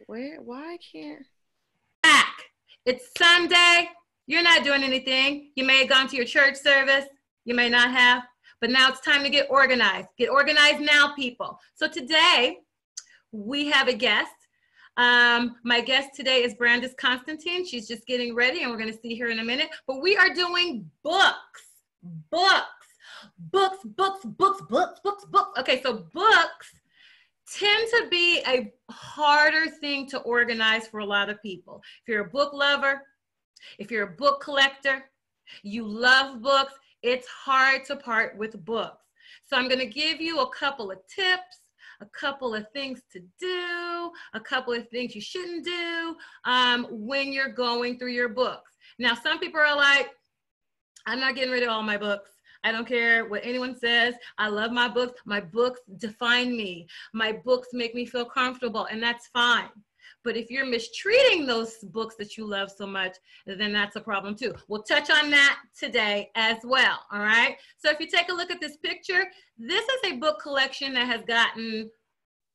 Where? Why can't? Back. It's Sunday. You're not doing anything. You may have gone to your church service. You may not have. But now it's time to get organized. Get organized now, people. So today we have a guest. My guest today is Brandis Constantine. She's just getting ready, and we're going to see her in a minute. But we are doing books. Okay, so books tend to be a harder thing to organize for a lot of people. If you're a book lover, if you're a book collector, you love books, it's hard to part with books. So I'm going to give you a couple of tips, a couple of things to do, a couple of things you shouldn't do when you're going through your books. Now, some people are like, I'm not getting rid of all my books. I don't care what anyone says. I love my books. My books define me. My books make me feel comfortable, and that's fine. But if you're mistreating those books that you love so much, then that's a problem too. We'll touch on that today as well, all right? So if you take a look at this picture, this is a book collection that has gotten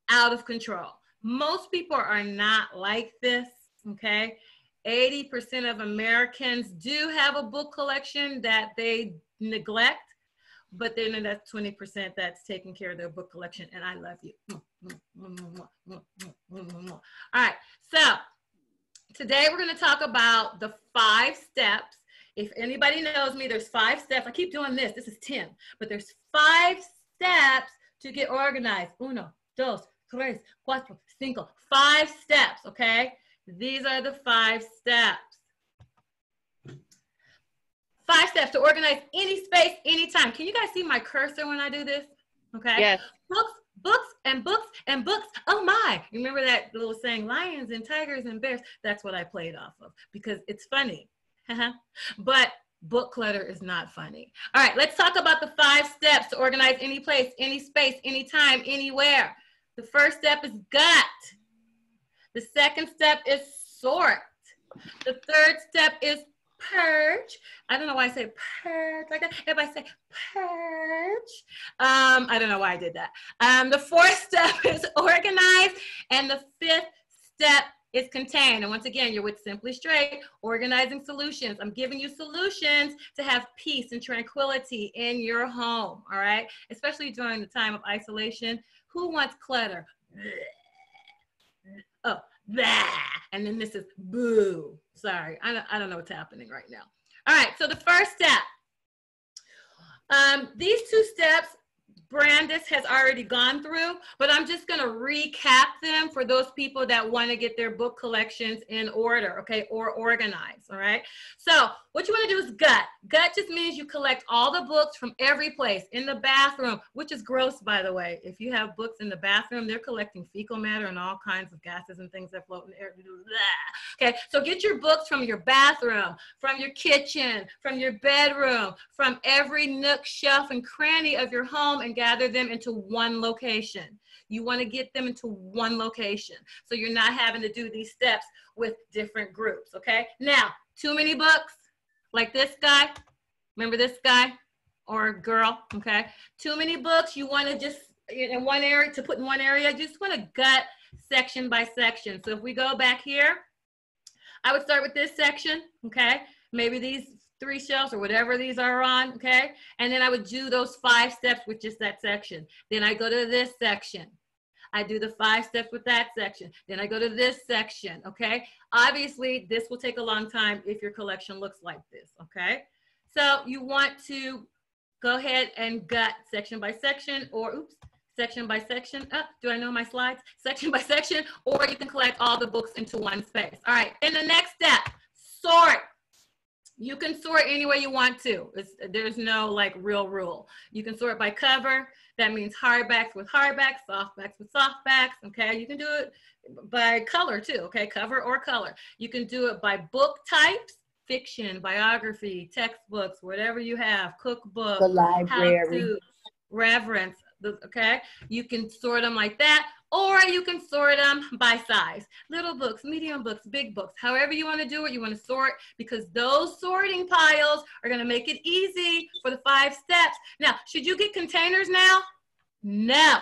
out of control. Most people are not like this, okay? 80% of Americans do have a book collection that they neglect, but then that's 20% that's taking care of their book collection, and I love you. All right, so today we're going to talk about the 5 steps. If anybody knows me, there's 5 steps. I keep doing this. This is 10, but there's 5 steps to get organized. 1, 2, 3, 4, 5. 5 steps, okay? These are the 5 steps. 5 steps to organize any space, anytime. Can you guys see my cursor when I do this? Okay. Yes. Books, books, and books, and books. Oh my. You remember that little saying, lions and tigers and bears? That's what I played off of because it's funny. But book clutter is not funny. All right, let's talk about the 5 steps to organize any place, any space, anytime, anywhere. The first step is gut. The second step is sort. The third step is purge. I don't know why I say purge like that. Everybody say purge. I don't know why I did that. The 4th step is organize, and the 5th step is contain. And once again, you're with Simply Straight, organizing solutions. I'm giving you solutions to have peace and tranquility in your home, all right? Especially during the time of isolation. Who wants clutter? Oh, that. And then this is boo. Sorry, I don't know what's happening right now. All right, so the first step. These 2 steps, Brandis has already gone through, but I'm just going to recap them for those people that want to get their book collections in order, okay, or organized, all right? So what you want to do is gut. Gut just means you collect all the books from every place, in the bathroom, which is gross, by the way. If you have books in the bathroom, they're collecting fecal matter and all kinds of gases and things that float in the air. Okay, so get your books from your bathroom, from your kitchen, from your bedroom, from every nook, shelf, and cranny of your home, and gather them into one location. You want to get them into one location, so you're not having to do these steps with different groups, okay? Now, too many books, like this guy, remember this guy or girl, okay? Too many books, you want to just, in one area, to put in one area, you just want to gut section by section. So if we go back here, I would start with this section, okay? Maybe these 3 shelves or whatever these are on, okay? And then I would do those 5 steps with just that section. Then I go to this section. I do the 5 steps with that section. Then I go to this section, okay? Obviously, this will take a long time if your collection looks like this, okay? So you want to go ahead and gut section by section, or oops, section by section. Do I know my slides? Section by section, or you can collect all the books into one space. All right, and the next step, sort. You can sort any way you want to. There's no like real rule. You can sort by cover. That means hardbacks with hardbacks, softbacks with softbacks, okay? You can do it by color too, okay? Cover or color. You can do it by book types, fiction, biography, textbooks, whatever you have, cookbooks, the library, how-to, reference, okay? You can sort them like that, or you can sort them by size. Little books, medium books, big books, however you want to do it, you want to sort, because those sorting piles are going to make it easy for the 5 steps. Now, should you get containers now? No.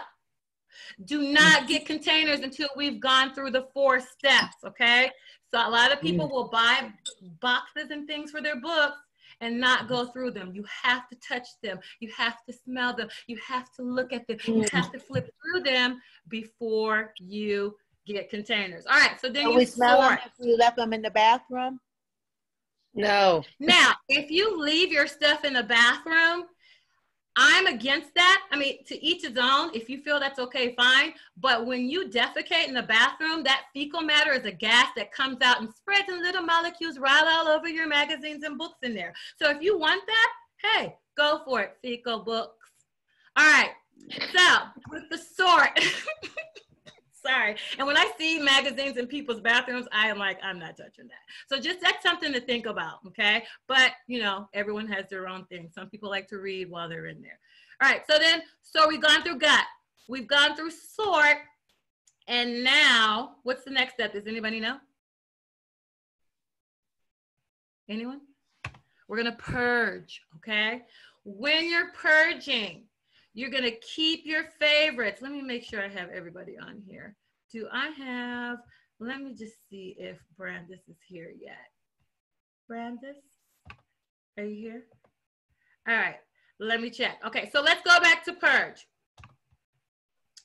Do not get containers until we've gone through the 4 steps, okay? So a lot of people will buy boxes and things for their books and not go through them. You have to touch them. You have to smell them. You have to look at them. You have to flip through them before you get containers. All right, so then you smell them sort. if you left them in the bathroom? No. Now, if you leave your stuff in the bathroom, I'm against that. I mean, to each his own. If you feel that's okay, fine. But when you defecate in the bathroom, that fecal matter is a gas that comes out and spreads in little molecules right all over your magazines and books in there. So if you want that, hey, go for it, fecal books. All right, so with the sort. Sorry. And when I see magazines in people's bathrooms, I am like, I'm not touching that. So just that's something to think about, okay? But, you know, everyone has their own thing. Some people like to read while they're in there. All right, so we've gone through gut. We've gone through sort. And now, what's the next step? Does anybody know? Anyone? We're going to purge, okay? When you're purging, you're going to keep your favorites. Let me make sure I have everybody on here. Do I have, let me just see if Brandis is here yet. Brandis, are you here? All right, let me check. Okay, so let's go back to purge.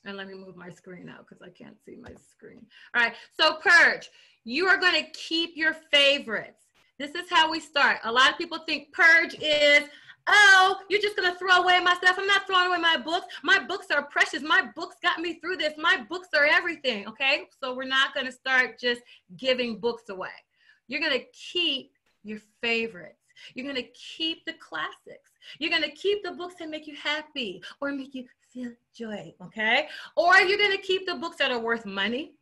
And let me move my screen out because I can't see my screen. All right, so purge. You are going to keep your favorites. This is how we start. A lot of people think purge is, oh, you're just going to throw away my stuff. I'm not throwing away my books. My books are precious. My books got me through this. My books are everything, okay? So we're not going to start just giving books away. You're going to keep your favorites. You're going to keep the classics. You're going to keep the books that make you happy or make you feel joy, okay? Or you're going to keep the books that are worth money,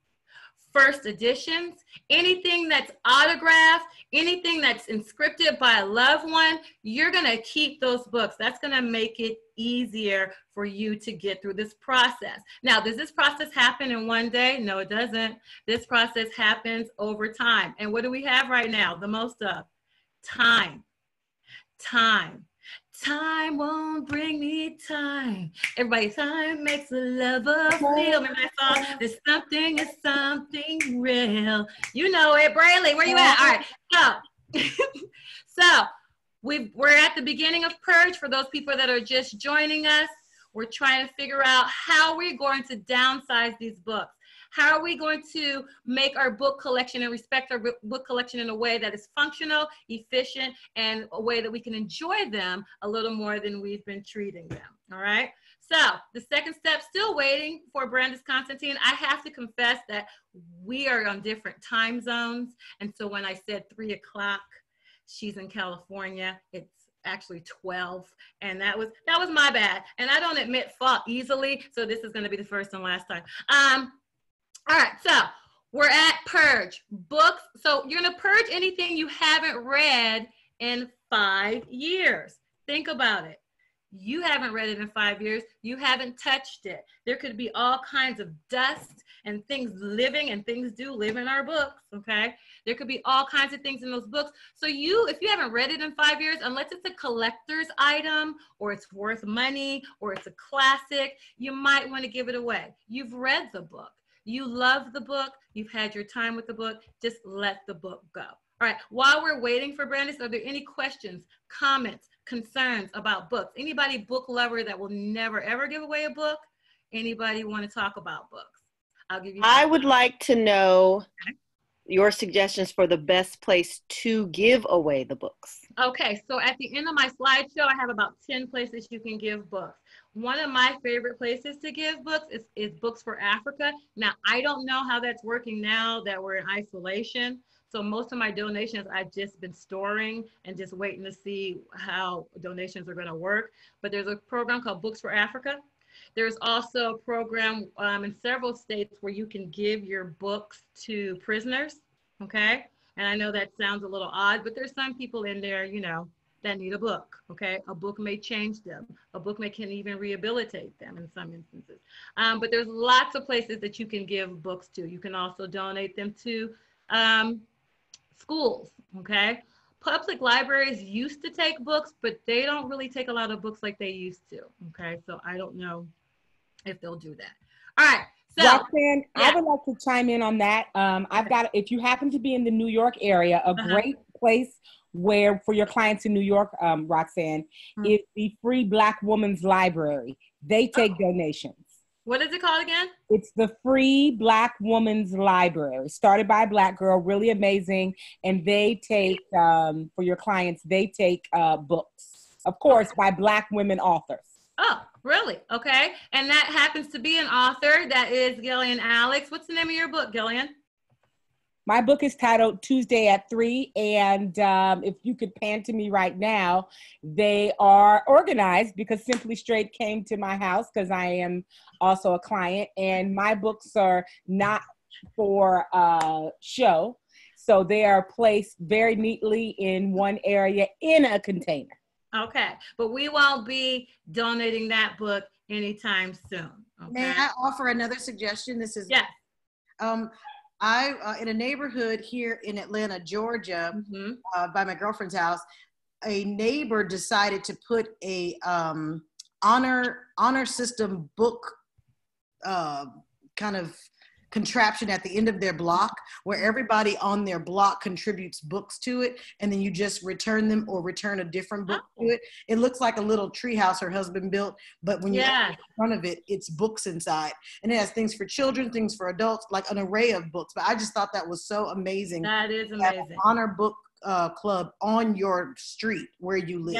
first editions, anything that's autographed, anything that's inscripted by a loved one, you're going to keep those books. That's going to make it easier for you to get through this process. Now, does this process happen in one day? No, it doesn't. This process happens over time. And what do we have right now? The most of time. Time. Time won't bring me time. Everybody, time makes a lover feel. Remember that song? There's something, is something real. You know it. Brayley, where you at? All right. So we're at the beginning of purge. For those people that are just joining us, we're trying to figure out how we're going to downsize these books. How are we going to make our book collection and respect our book collection in a way that is functional, efficient, and a way that we can enjoy them a little more than we've been treating them, all right? So the second step, still waiting for Brandis Constantine. I have to confess that we are on different time zones. And so when I said 3 o'clock, she's in California, it's actually 12, and that was my bad. And I don't admit fault easily, so this is gonna be the first and last time. All right, so we're at purge. Books, so you're gonna purge anything you haven't read in 5 years. Think about it. You haven't read it in 5 years. You haven't touched it. There could be all kinds of dust and things living, and things do live in our books, okay? There could be all kinds of things in those books. So if you haven't read it in 5 years, unless it's a collector's item or it's worth money or it's a classic, you might want to give it away. You've read the book. You love the book, you've had your time with the book, just let the book go. All right, while we're waiting for Brandis, are there any questions, comments, concerns about books? Anybody book lover that will never ever give away a book? Anybody want to talk about books? I'll give you. I would like to know your suggestions for the best place to give away the books. Okay, so at the end of my slideshow, I have about 10 places you can give books. One of my favorite places to give books is Books for Africa. Now, I don't know how that's working now that we're in isolation. So most of my donations I've just been storing and just waiting to see how donations are going to work. But there's a program called Books for Africa. There's also a program in several states where you can give your books to prisoners, okay? And I know that sounds a little odd, but there's some people in there, you know, that need a book, okay? A book may change them. A book can even rehabilitate them in some instances. But there's lots of places that you can give books to. You can also donate them to schools, okay? Public libraries used to take books, but they don't really take a lot of books like they used to, okay? So I don't know if they'll do that. All right. So, Roxanne, yeah. I would like to chime in on that. If you happen to be in the New York area, a great place where for your clients in New York, Roxanne, is the Free Black Women's Library. They take donations. What is it called again? It's the Free Black Women's Library, started by a Black girl, really amazing. And they take, for your clients, they take books, of course, by Black women authors. Oh, really? Okay. And that happens to be an author. That is Gillian Alex. What's the name of your book, Gillian? My book is titled Tuesday at 3. And if you could pan to me right now, they are organized because Simply Straight came to my house because I am also a client. And my books are not for show. So they are placed very neatly in one area in a container. Okay, but we won't be donating that book anytime soon. Okay? May I offer another suggestion? This is I in a neighborhood here in Atlanta, Georgia, by my girlfriend's house, a neighbor decided to put a honor system book kind of contraption at the end of their block where everybody on their block contributes books to it, and then you just return them or return a different book to it. It looks like a little tree house her husband built, but when you look in front of it, it's books inside, and it has things for children, things for adults, like an array of books. But I just thought that was so amazing. That is amazing. Honor book club on your street where you live.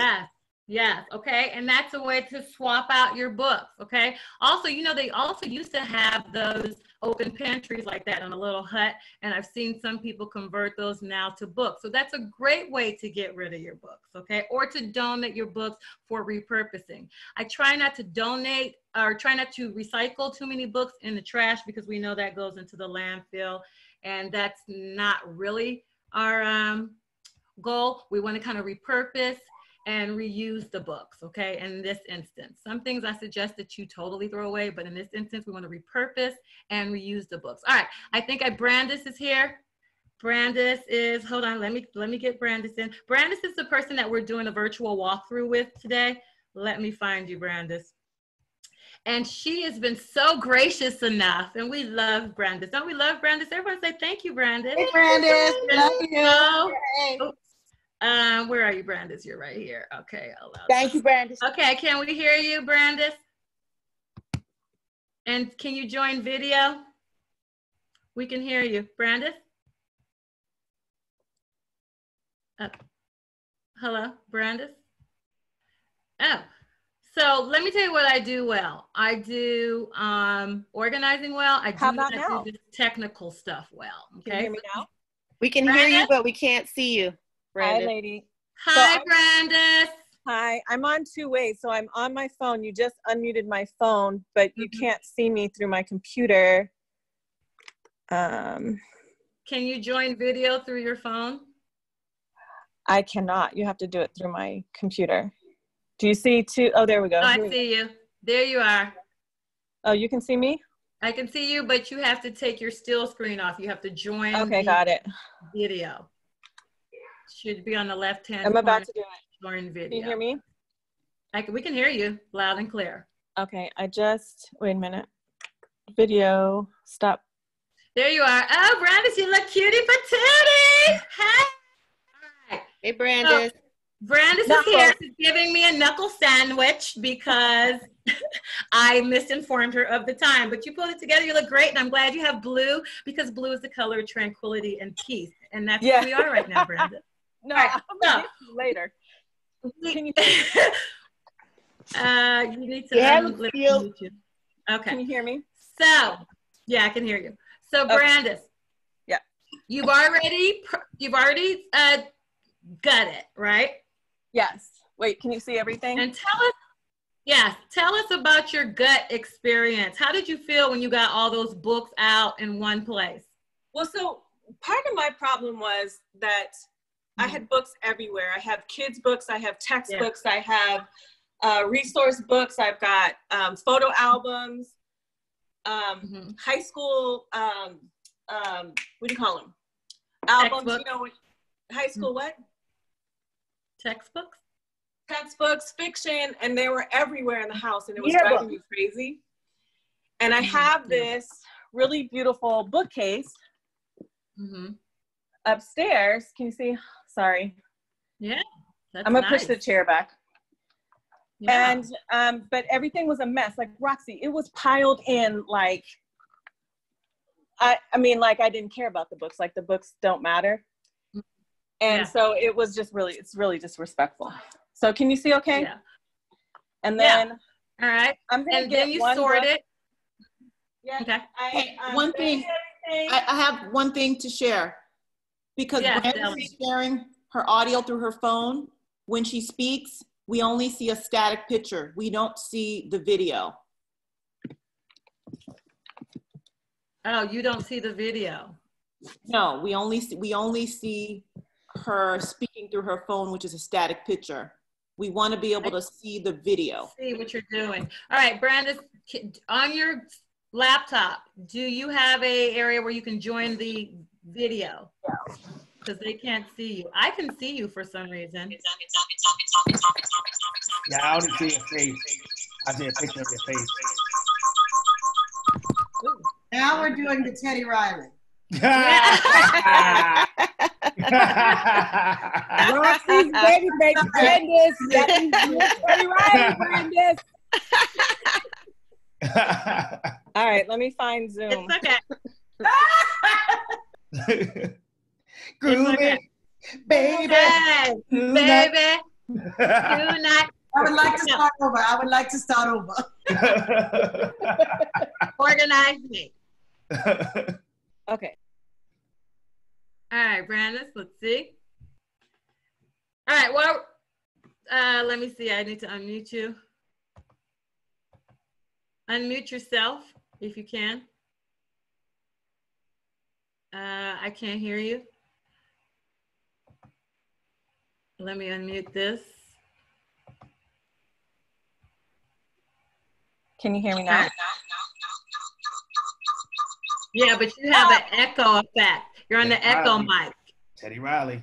Yes, okay, and that's a way to swap out your books, okay? Also, you know, they also used to have those open pantries like that in a little hut, and I've seen some people convert those now to books. So that's a great way to get rid of your books, okay? Or to donate your books for repurposing. I try not to donate or try not to recycle too many books in the trash because we know that goes into the landfill, and that's not really our goal. We want to kind of repurpose and reuse the books, okay? In this instance, some things I suggest that you totally throw away, but in this instance, we want to repurpose and reuse the books. All right, I think Brandis is here. Brandis is, hold on, let me get Brandis in. Brandis is the person that we're doing a virtual walkthrough with today. Let me find you, Brandis. And she has been so gracious enough, and we love Brandis. Don't we love Brandis? Everyone say thank you, Brandis. Hey, Brandis, love you. Hey. Where are you, Brandis? You're right here. Okay. Thank you, Brandis. Okay, can we hear you, Brandis? And can you join video? We can hear you. Brandis? Hello, Brandis? Oh, so let me tell you what I do well. I do organizing well. I do not do the technical stuff well. Okay. Can you hear me now? We can hear you, but we can't see you. Brandis. Hi, lady. Hi, Brandis. Hi, I'm on two ways. So I'm on my phone. You just unmuted my phone, but you can't see me through my computer. Can you join video through your phone? I cannot. You have to do it through my computer. Do you see two? Oh, there we go. Oh, I see you. There you are. Oh, you can see me? I can see you, but you have to take your still screen off. You have to join. Okay, got it. Video. Should be on the left-hand I'm about to do it. Join video. Can you hear me? We can hear you loud and clear. Okay, wait a minute. Video, stop. There you are. Oh, Brandis, you look cutie patootie. Hey. All right. Hey, Brandis. So, Brandis is here. She's giving me a knuckle sandwich because I misinformed her of the time. But you pulled it together. You look great. And I'm glad you have blue because blue is the color of tranquility and peace. And that's where we are right now, Brandis. No, right, I'll later. Can you? You need to. Okay. Can you hear me? So, yeah, I can hear you. So, Brandis. Yeah. You've already got it, right? Yes. Wait, can you see everything? And tell us about your gut experience. How did you feel when you got all those books out in one place? Well, so part of my problem was that I had books everywhere. I have kids' books, I have textbooks, I have resource books, I've got photo albums, high school, what do you call them? Albums, textbooks. You know, high school what? Textbooks? Textbooks, fiction, and they were everywhere in the house, and it was driving me crazy. And I have this really beautiful bookcase upstairs. Can you see? Sorry. Yeah. I'm gonna push the chair back. Yeah. And but everything was a mess. Like Roxy, it was piled in like I mean, like I didn't care about the books. Like the books don't matter. And so it was just really, it's really disrespectful. So can you see okay? Yeah. And then all right. I'm gonna and get then you one sort book. it. Yeah. Okay. Hey, one thing, I have one thing to share. Because Brandis is sharing her audio through her phone. When she speaks, we only see a static picture. We don't see the video. Oh, you don't see the video. No, we only see her speaking through her phone, which is a static picture. We want to be able to see the video. See what you're doing. All right, Brandis, on your laptop, do you have a area where you can join the video? Because they can't see you. I can see you for some reason. Yeah, I only see your face. I see a picture of your face. Ooh. Now we're doing the Teddy Riley. Roxy's baby makes Brandis. Teddy Riley, Brandis. All right, let me find Zoom. It's okay. Groovy, okay. baby. Hey, baby. Tonight. I would like to start over. I would like to start over. Organize me. Okay. All right, Brandis, let's see. All right, well, let me see. I need to unmute you. Unmute yourself if you can. I can't hear you. Let me unmute this. Can you hear me now? Yeah, but you have an echo effect. You're on the echo mic. Teddy Riley.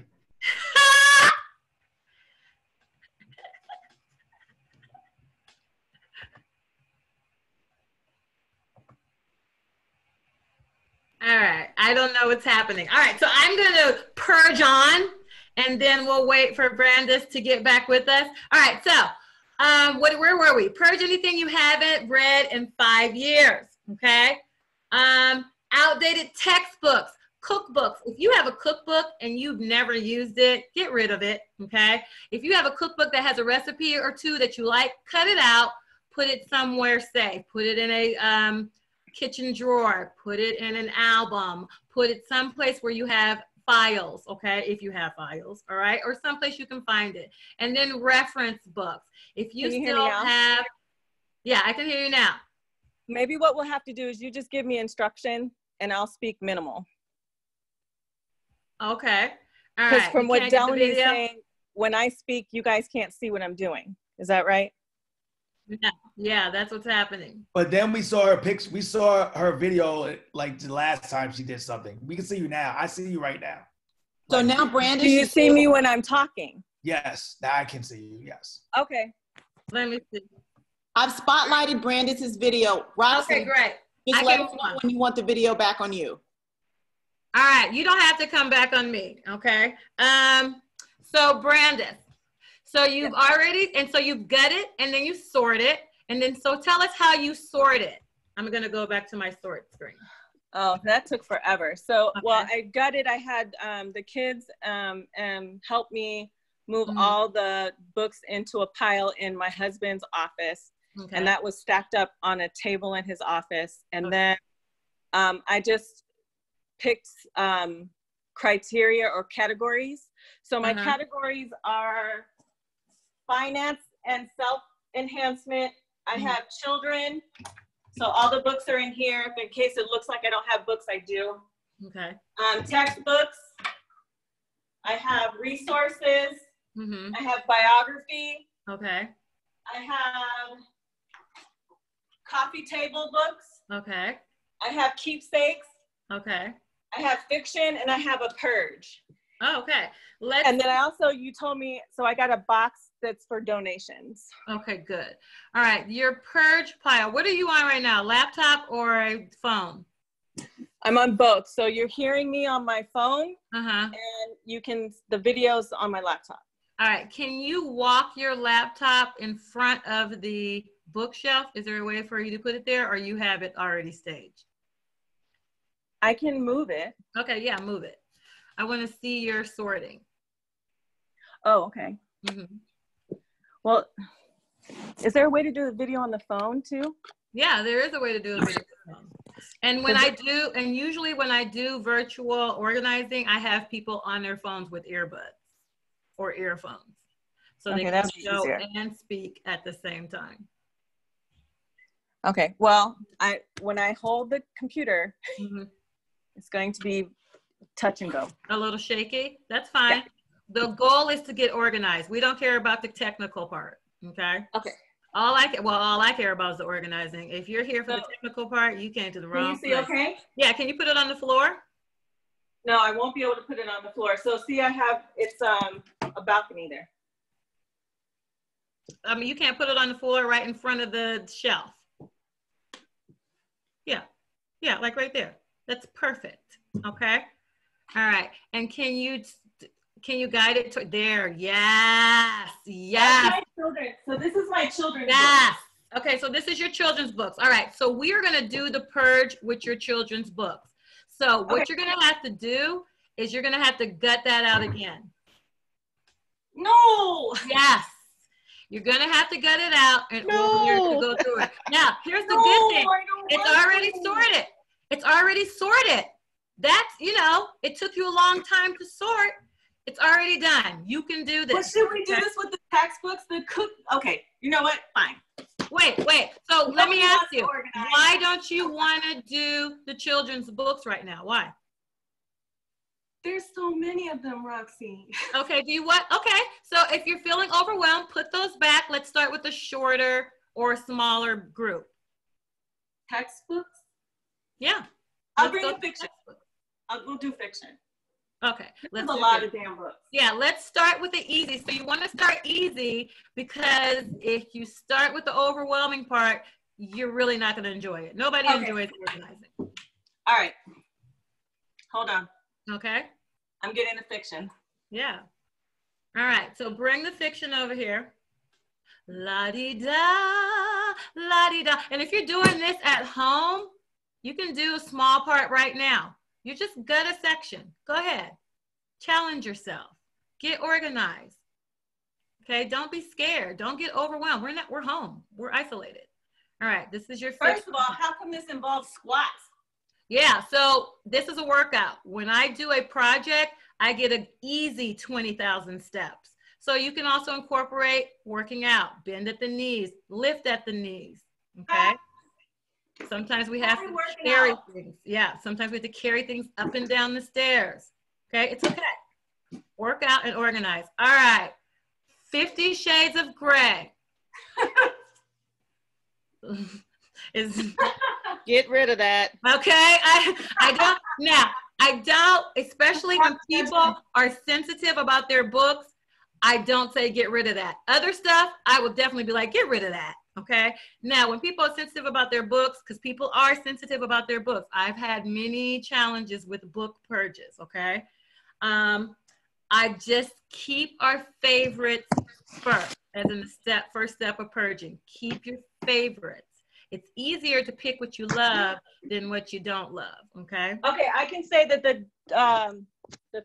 All right, I don't know what's happening. All right, so I'm gonna purge on, and then we'll wait for Brandis to get back with us. All right, so where were we? Purge anything you haven't read in 5 years, okay? Outdated textbooks, cookbooks. If you have a cookbook and you've never used it, get rid of it, okay? If you have a cookbook that has a recipe or two that you like, cut it out, put it somewhere safe. Put it in a kitchen drawer, put it in an album, put it someplace where you have files, okay? If you have files, all right? Or someplace you can find it. And then reference books. If you still have, yeah, I can hear you now. Maybe what we'll have to do is you just give me instruction and I'll speak minimal. Okay. All right. Because from what Dylan is saying, when I speak, you guys can't see what I'm doing. Is that right? Yeah, that's what's happening. But then we saw her pics. We saw her video like the last time she did something. We can see you now. I see you right now. So now Brandis. Do you see me when I'm talking? Yes, now I can see you. Yes. Okay. Let me see. I've spotlighted Brandis's video. Roxy, okay, great. Just let us know when you want the video back on you. All right, you don't have to come back on me, okay? So Brandis, so you've already, and so you've gut it, and then you sort it, and then so tell us how you sort it. I'm gonna go back to my sort screen. Oh, that took forever. So, okay. Well, I gutted. I had the kids help me move all the books into a pile in my husband's office. Okay. And that was stacked up on a table in his office. And then I just picked criteria or categories. So my categories are finance and self-enhancement. I have children. So all the books are in here. In case it looks like I don't have books, I do. Okay. Textbooks. I have resources. I have biography. Okay. I have coffee table books. Okay. I have keepsakes. Okay. I have fiction, and I have a purge. Oh, okay. And then I also, you told me, so I got a box that's for donations. Okay, good. All right, your purge pile. What are you on right now? Laptop or a phone? I'm on both. So you're hearing me on my phone, Uh-huh. and you can, the videos on my laptop. All right, can you walk your laptop in front of the bookshelf? Is there a way for you to put it there, or you have it already staged? I can move it. Okay, yeah, move it. I want to see your sorting. Oh, okay. Well, is there a way to do the video on the phone too? Yeah, there is a way to do it. And when I do, and usually when I do virtual organizing, I have people on their phones with earbuds or earphones. So they can go and speak at the same time. Okay, well, when I hold the computer, it's going to be touch and go. A little shaky, that's fine. Yeah. The goal is to get organized. We don't care about the technical part, okay? Okay. All I care about is the organizing. If you're here for the technical part, you came to the wrong place. Can you see okay? Yeah, can you put it on the floor? No, I won't be able to put it on the floor. So see, it's a balcony there. I mean, you can't put it on the floor right in front of the shelf. Yeah, like right there. That's perfect, okay? All right, and can you guide it to there? Yes. That's my children. So this is my children's book. Okay, so this is your children's books. All right, so we are gonna do the purge with your children's books. So what you're gonna have to do is you're gonna have to gut that out again. No. Yes. You're gonna have to gut it out in order to go through it. Now, here's the good thing. It's already sorted. It's already sorted. That's, it took you a long time to sort. It's already done. You can do this. Well, should we do this with the textbooks? Okay, you know what? Fine. Wait. So let me ask you, why don't you want to do the children's books right now? Why? There's so many of them, Roxy. Okay, okay, so if you're feeling overwhelmed, put those back. Let's start with a shorter or smaller group. Textbooks? Yeah. I'll bring you fiction. We'll do fiction. Okay. There's a lot of damn books. Yeah, let's start with the easy. So you want to start easy because if you start with the overwhelming part, you're really not going to enjoy it. Nobody enjoys organizing. All right. Hold on. Okay. I'm getting the fiction. Yeah. All right. So bring the fiction over here. La-di-da, la-di-da. And if you're doing this at home, you can do a small part right now. You just gut a section. Go ahead. Challenge yourself. Get organized. Okay. Don't be scared. Don't get overwhelmed. We're home. We're isolated. All right. This is your fiction. First of all, how come this involves squats? Yeah, so this is a workout. When I do a project, I get an easy 20,000 steps. So you can also incorporate working out, bend at the knees, lift at the knees, okay? Sometimes we have to carry things. Yeah, sometimes we have to carry things up and down the stairs, okay? It's okay. Work out and organize. All right, 50 Shades of Grey. Get rid of that. Okay, I don't, especially when people are sensitive about their books, I don't say get rid of that. Other stuff, I will definitely be like, get rid of that, okay? Now, when people are sensitive about their books, because people are sensitive about their books, I've had many challenges with book purges, okay? I just keep our favorites first, as in the first step of purging. Keep your favorites. It's easier to pick what you love than what you don't love, okay? Okay, I can say that the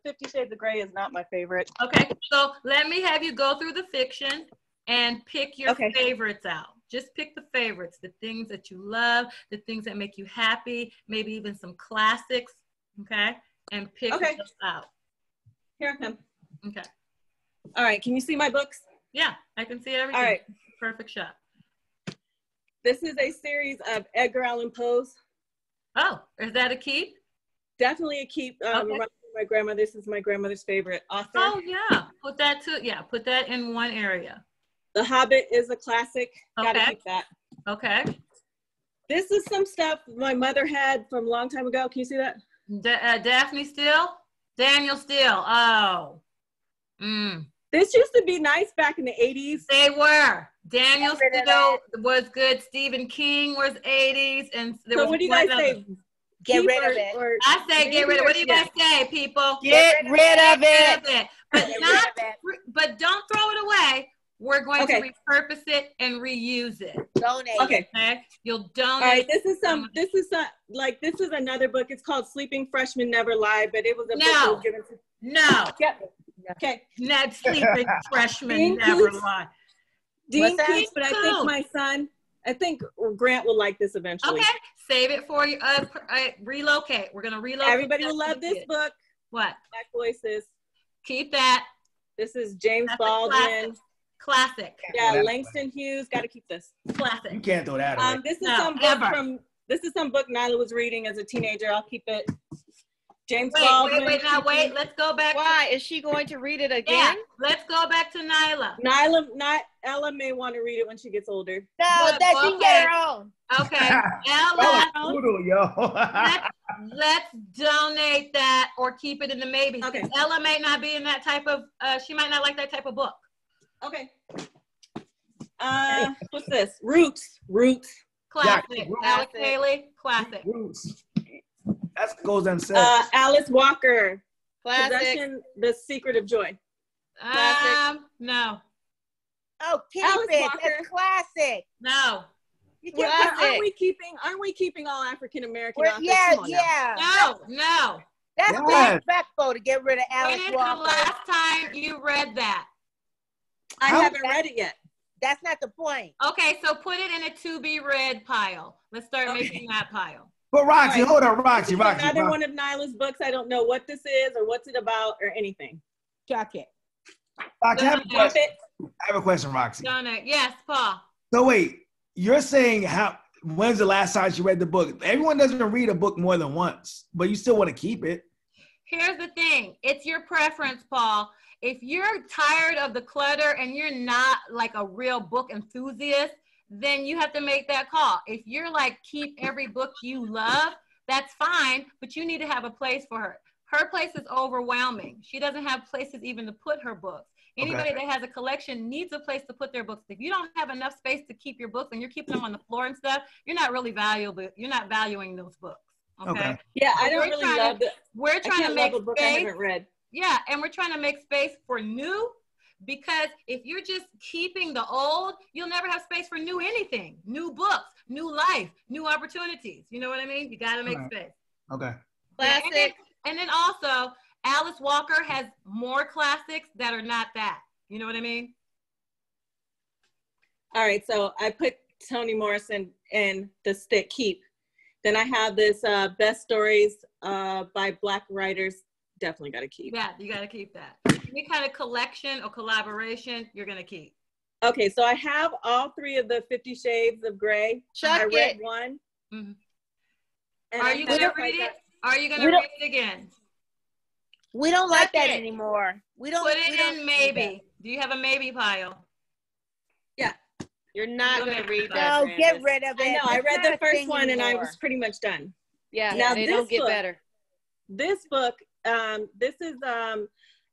50 Shades of Grey is not my favorite. Okay, so let me have you go through the fiction and pick your favorites out. Just pick the favorites, the things that you love, the things that make you happy, maybe even some classics, okay? And pick those out. Here I come. Okay. All right, can you see my books? Yeah, I can see everything. All right. Perfect shot. This is a series of Edgar Allan Poe's. Oh, is that a keep? Definitely a keep. My grandmother. This is my grandmother's favorite author. Oh yeah, put that in one area. The Hobbit is a classic. Okay. Gotta keep that. Okay. This is some stuff my mother had from a long time ago. Can you see that? Daphne Steele? Daniel Steele. Oh. This used to be nice back in the 80s. They were. Daniel Steele was good. Stephen King was 80s. And there So was what do you one guys other. say? Get rid of it. I say get rid of it. What do you guys say, people? Get rid of it. But Get not, rid of it. but don't throw it away. We're going Okay. to repurpose it and reuse it. Donate. Okay. Okay. You'll donate. All right. This is another book. It's called Sleeping Freshmen Never Lie, but it was a book that was given to. No. Yep. Okay. Not sleeping freshmen Dean never Koontz? lie. Dean that? Koontz, but I think my son, Grant will like this eventually. Okay. Save it for you. Relocate. We're going to relocate. Everybody will love this book. What? Black Voices. Keep that. This is James That's a Baldwin. Classic. Yeah, Langston Hughes. Got to keep this. Classic. You can't throw that away. This is No, some book ever. this is some book Nyla was reading as a teenager. I'll keep it. James Baldwin. Wait. Let's go back. Why? Is she going to read it Yeah, again? let's go back to Nyla. Ella may want to read it when she gets older. No, But- that she can get okay. her own. Okay. That Ella, was brutal, yo. let's donate that or keep it in the maybe. Okay. Ella may not be in that type of, she might not like that type of book. Okay. What's this? Roots. Classic. Yeah, Alex Haley, classic. Roots. That goes unsaid. Alice Walker. Classic. Possession, The Secret of Joy. No. Oh, keep Alice it. Walker. That's classic. No. You Well, can't- aren't we keeping all African American We're- authors? yeah, Come on now. yeah. No. That's Yes. disrespectful to get rid of When Alice is the Walker. last time you read that? I How- haven't read it yet. That's not the point. Okay, so put it in a to be read pile. Let's start making that pile. But Roxy, All right. hold on, Roxy. This is another one of Nyla's books. I don't know what this is or what's it about or anything. Chuck it. Roxy, I have a Stop question. it. I have a question, Roxy. Donate. Yes, Paul. So wait, you're saying when's the last time you read the book? Everyone doesn't read a book more than once, but you still want to keep it. Here's the thing. It's your preference, Paul. If you're tired of the clutter and you're not like a real book enthusiast, then you have to make that call. If you're like, keep every book you love, that's fine, but you need to have a place for her. Her place is overwhelming. She doesn't have places even to put her books. Anybody that has a collection needs a place to put their books. If you don't have enough space to keep your books and you're keeping them on the floor and stuff, you're not really valuable. You're not valuing those books. Okay. Yeah, I So don't really love it. We're trying to make a book I space. haven't read. Yeah, and we're trying to make space for new, because if you're just keeping the old, you'll never have space for new anything, new books, new life, new opportunities. You know what I mean? You got to make space. Okay. Classic. And then also, Alice Walker has more classics that are not that. You know what I mean? All right, so I put Toni Morrison in the stick keep. Then I have this best stories by Black writers. Definitely got to keep. Yeah, you got to keep that. Any kind of collection or collaboration, you're going to keep. Okay, so I have all 3 of the 50 Shades of Grey. I read one. Mhm. And Are you going to read it? Are you going to We read don't- it again? We don't like that Check it. anymore. We don't Put we it don't in do maybe. Do you have a maybe pile? You're not Go going to ahead. read that. that. No, get Brandis. rid of it. I know, I It's read not the a first thing one and I anymore. was pretty much done. Yeah, Now they this don't get book- better. This book, this is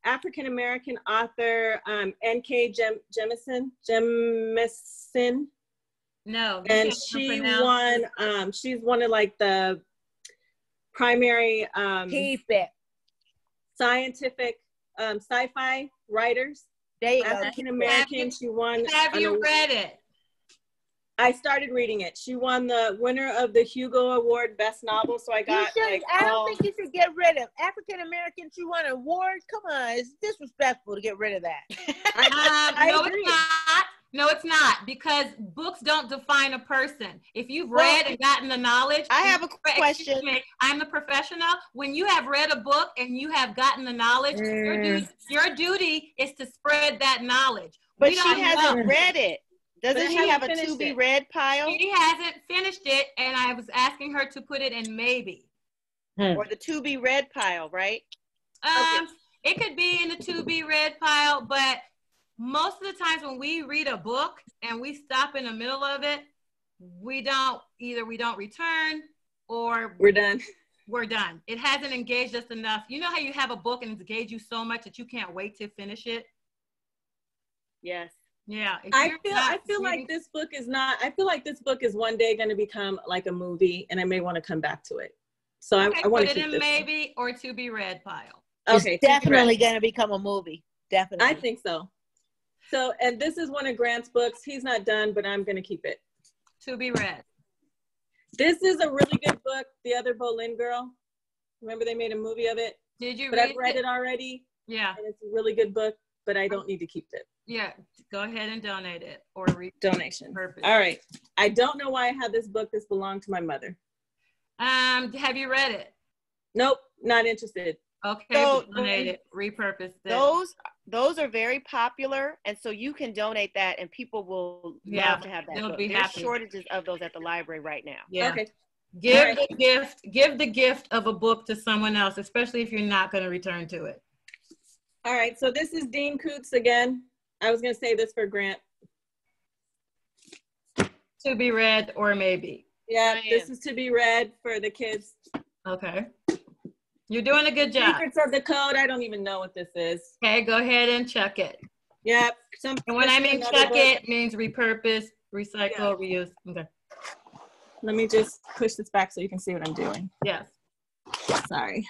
African-American author N.K. Jemisin. No. you And can't she pronounce it. won, she's one of like the primary Keep it. scientific sci-fi writers. There you go. African-American, she won. Have you read it? I started reading it. She won the winner of the Hugo Award Best Novel, so I You got should, like I don't all, think you should get rid of African Americans. You want an award? Come on, it's disrespectful to get rid of that. No, agree. it's not. No, it's not, because books don't define a person. If you've read and gotten the knowledge. I have a Excuse question. me, I'm the professional. When you have read a book and you have gotten the knowledge, your duty is to spread that knowledge. But We she don't hasn't know. read it. Doesn't But she she have a hasn't to be finished it. read pile? She hasn't finished it, and I was asking her to put it in maybe. Or the to be read pile, right? It could be in the to be read pile, but most of the times when we read a book and we stop in the middle of it, we don't return or we're done. we're done. It hasn't engaged us enough. You know how you have a book and it's engaged you so much that you can't wait to finish it? Yes. Yeah. I feel like this book is not. I feel like this book is one day going to become like a movie, and I may want to come back to it. So I want to put it keep in this maybe or to be read pile. Okay, It's definitely going to become a movie. Definitely. I think so. So, and this is one of Grant's books. He's not done, but I'm going to keep it. To be read. This is a really good book. The Other Boleyn Girl. Remember they made a movie of it? Did you read it? But I've read it already. Yeah. And it's a really good book, but I don't need to keep it. Yeah. Go ahead and donate it or donation. Purpose. All right. I don't know why I have this book. This belonged to my mother. Have you read it? Nope. Not interested. Okay. So, donate it. Repurpose it. Those are very popular, and so you can donate that, and people will love to have that book. There's shortages of those at the library right now. Yeah. Okay. Give the gift. Give the gift of a book to someone else, especially if you're not going to return to it. All right. So this is Dean Koontz again. I was going to say this for Grant. To be read or maybe. Yeah, this is to be read for the kids. Okay. You're doing a good job. Secrets of the Code. I don't even know what this is. Okay, go ahead and check it. Yep. And when I mean check it, means repurpose, recycle, reuse. Okay. Let me just push this back so you can see what I'm doing. Yes. Sorry.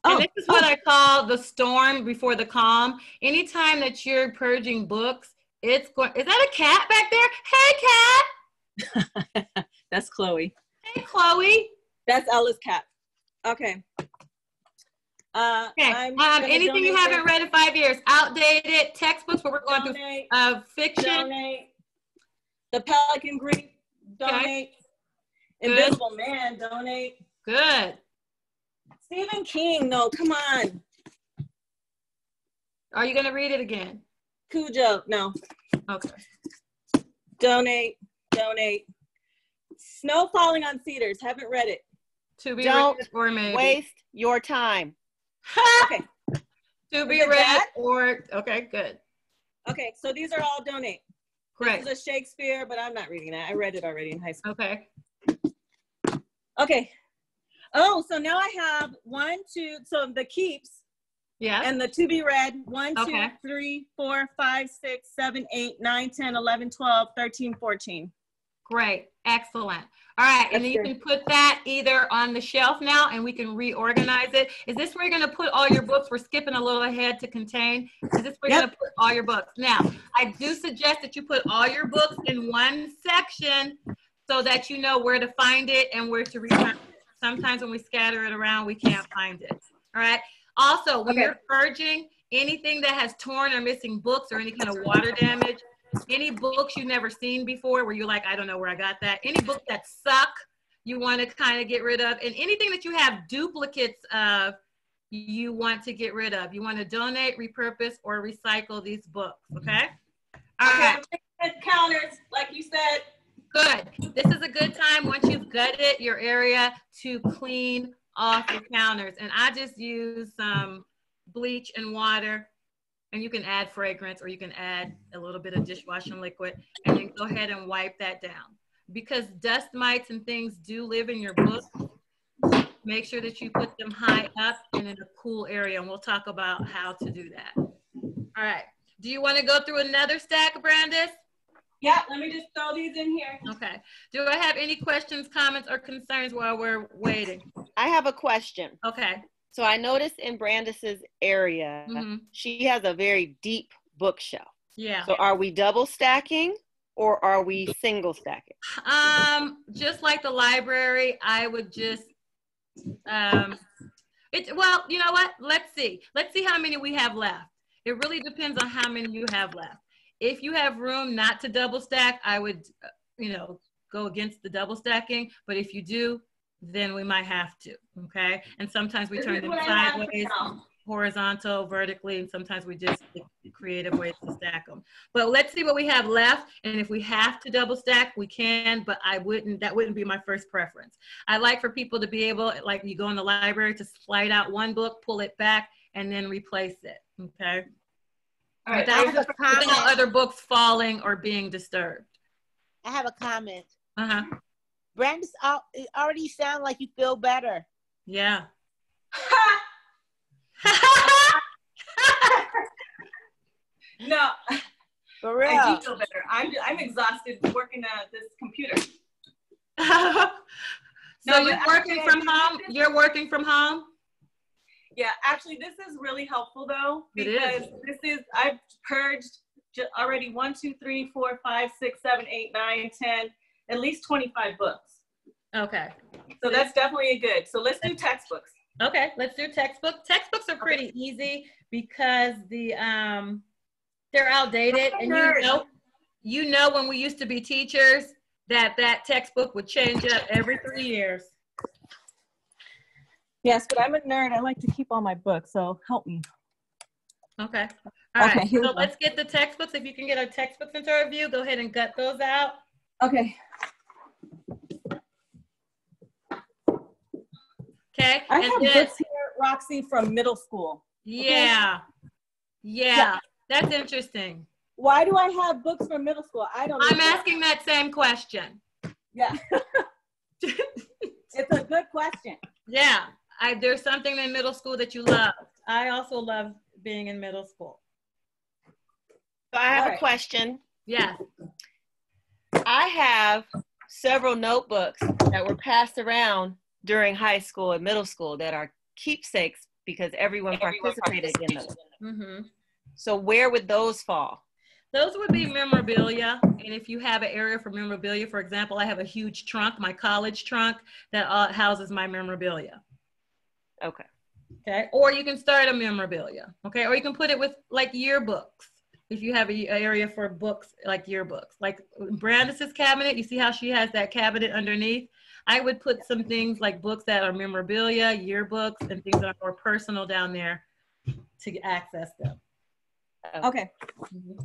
And this is what I call the storm before the calm. Anytime that you're purging books, it's going. Is that a cat back there? Hey, cat. That's Chloe. Hey, Chloe. That's Ella's cat. Okay. Anything you haven't read in 5 years, outdated textbooks, where we're going through fiction. Donate. The Pelican Grief. Donate. Okay. Invisible Man. Donate. Good. Stephen King. No, come on. Are you going to read it again? Cujo. No. Okay. Donate. Snow Falling on Cedars. Haven't read it. To be read or maybe. Waste your time. Okay. To be read or, okay, good. Okay, so these are all donate. Correct. This is a Shakespeare, but I'm not reading that. I read it already in high school. Okay. Okay. Oh, so now I have 1, 2, so the keeps. Yeah. And the to be read, 1, 2, 3, 4, 5, 6, 7, 8, 9, 10, 11, 12, 13, 14. Great. Excellent. All right. And then you can put that either on the shelf now and we can reorganize it. Is this where you're going to put all your books? We're skipping a little ahead to contain. Is this where you're going to put all your books? Now, I do suggest that you put all your books in one section so that you know where to find it and where to return it. Sometimes when we scatter it around, we can't find it. All right. Also, when you're purging, anything that has torn or missing books or any kind of water damage, any books you've never seen before where you're like, I don't know where I got that. Any books that suck, you want to kind of get rid of. And anything that you have duplicates of, you want to get rid of. You want to donate, repurpose, or recycle these books, okay? All right. Counters, like you said. Good. This is a good time once you've gutted your area to clean off your counters. And I just use some bleach and water. And you can add fragrance or you can add a little bit of dishwashing liquid and then go ahead and wipe that down. Because dust mites and things do live in your book, make sure that you put them high up and in a cool area. And we'll talk about how to do that. All right. Do you want to go through another stack, Brandis? Yeah, let me just throw these in here. Okay. Do I have any questions, comments, or concerns while we're waiting? I have a question. Okay. So I noticed in Brandis's area, she has a very deep bookshelf. Yeah. So are we double stacking or are we single stacking? Just like the library, I would just, well, you know what? Let's see how many we have left. It really depends on how many you have left. If you have room not to double stack, I would, go against the double stacking. But if you do, then we might have to, okay? And sometimes we turn them sideways, horizontal, vertically, and sometimes we just creative ways to stack them. But let's see what we have left, and if we have to double stack, we can, but that wouldn't be my first preference. I like for people to be able, like you go in the library, to slide out one book, pull it back, and then replace it, okay? All right, without other books falling or being disturbed. I have a comment. Uh-huh. Brandis, it already sounds like you feel better. Yeah. No. For real. I do feel better. I'm exhausted working at this computer. So you're working from home? You're working from home? Yeah, actually, this is really helpful though, because I've purged already 1, 2, 3, 4, 5, 6, 7, 8, 9, 10, at least 25 books. Okay. So that's definitely good. So let's do textbooks. Okay, let's do textbooks. Textbooks are pretty easy because they're outdated, and you know when we used to be teachers that textbook would change up every 3 years. Yes, but I'm a nerd. I like to keep all my books, so help me. Okay. All right. So let's get the textbooks. If you can get our textbooks into our review, go ahead and gut those out. Okay. Okay. I have books here, Roxy, from middle school. Yeah. Okay? Yeah. That's interesting. Why do I have books from middle school? I don't know. I'm asking that same question. Yeah. It's a good question. Yeah. There's something in middle school that you love. I also love being in middle school. So I have a question. Yeah. I have several notebooks that were passed around during high school and middle school that are keepsakes because everyone participated in them. Mm-hmm. So where would those fall? Those would be memorabilia. And if you have an area for memorabilia, for example, I have a huge trunk, my college trunk, that houses my memorabilia. Okay. Okay. Or you can start a memorabilia. Okay. Or you can put it with like yearbooks. If you have an area for books, like yearbooks, like Brandis's cabinet, you see how she has that cabinet underneath? I would put some things like books that are memorabilia, yearbooks, and things that are more personal down there to access them. Okay. Mm-hmm.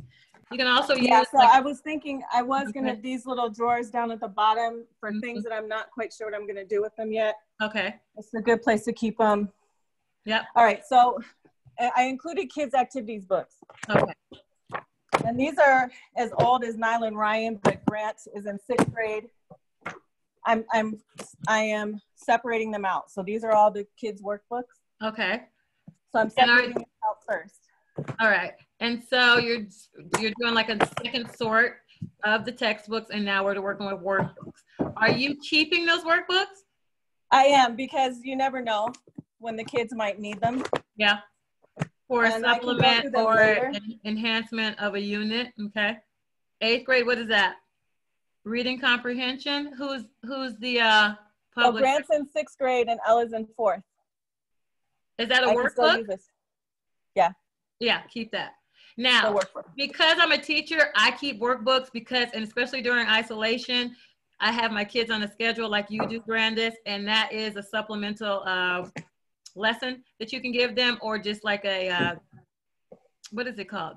You can also use. Yeah, so I was thinking I was going to these little drawers down at the bottom for things that I'm not quite sure what I'm going to do with them yet. Okay. It's a good place to keep them. Yep. All right, so I included kids' activities books. Okay. And these are as old as Nyla and Ryan, but Grant is in 6th grade. I am separating them out. So these are all the kids' workbooks. Okay. So I'm separating them out first. All right. And so you're doing like a second sort of the textbooks, and now we're working with workbooks. Are you keeping those workbooks? I am, because you never know when the kids might need them. Yeah. For a supplement or an enhancement of a unit. Okay. 8th grade, what is that? Reading comprehension. Who's the public? So Grant's in 6th grade and Ella's in 4th. Is that a workbook? Yeah. Yeah, keep that. Now, because I'm a teacher, I keep workbooks and especially during isolation, I have my kids on a schedule like you do, Brandis, and that is a supplemental lesson that you can give them, or just like a, what is it called?